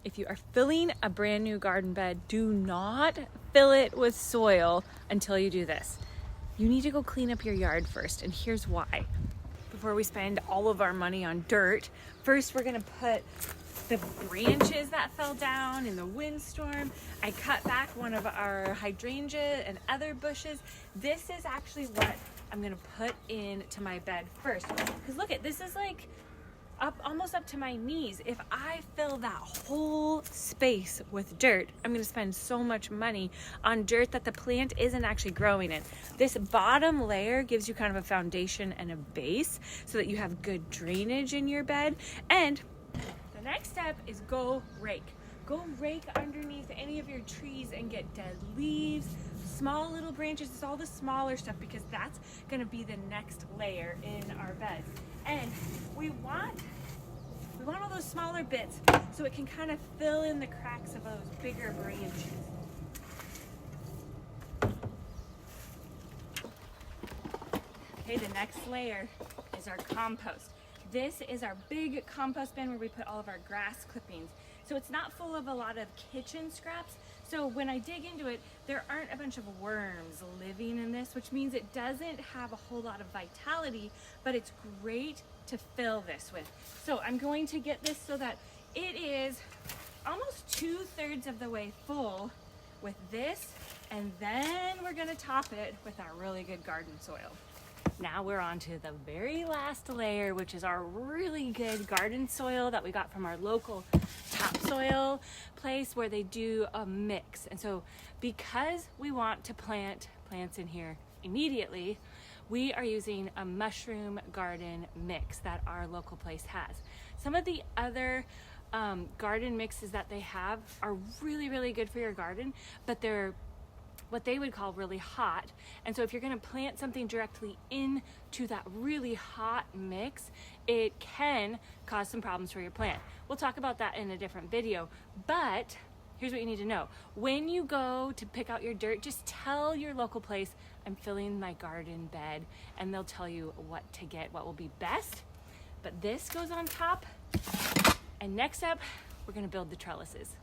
If you are filling a brand new garden bed, do not fill it with soil until you do this. You need to go clean up your yard first, and here's why. Before we spend all of our money on dirt, first we're gonna put the branches that fell down in the windstorm. I cut back one of our hydrangea and other bushes. This is actually what I'm gonna put into my bed first. Because look, this is like almost up to my knees. If I fill that whole space with dirt, I'm gonna spend so much money on dirt that the plant isn't actually growing in. This bottom layer gives you kind of a foundation and a base so that you have good drainage in your bed. And the next step is go rake. Go rake underneath any of your trees and get dead leaves, small little branches. It's all the smaller stuff because that's gonna be the next layer in our bed. And we want all those smaller bits so it can kind of fill in the cracks of those bigger branches. Okay, the next layer is our compost. This is our big compost bin where we put all of our grass clippings. So it's not full of a lot of kitchen scraps. So when I dig into it, there aren't a bunch of worms living in this, which means it doesn't have a whole lot of vitality, but it's great to fill this with. So I'm going to get this so that it is almost 2/3 of the way full with this, and then we're gonna top it with our really good garden soil. Now we're on to the very last layer, which is our really good garden soil that we got from our local topsoil place where they do a mix. And so because we want to plant plants in here immediately, we are using a mushroom garden mix that our local place has. Some of the other garden mixes that they have are really, really good for your garden, but they're what they would call really hot. And so if you're gonna plant something directly into that really hot mix, it can cause some problems for your plant. We'll talk about that in a different video, but here's what you need to know. When you go to pick out your dirt, just tell your local place, I'm filling my garden bed, and they'll tell you what to get, what will be best. But this goes on top, and next up, we're gonna build the trellises.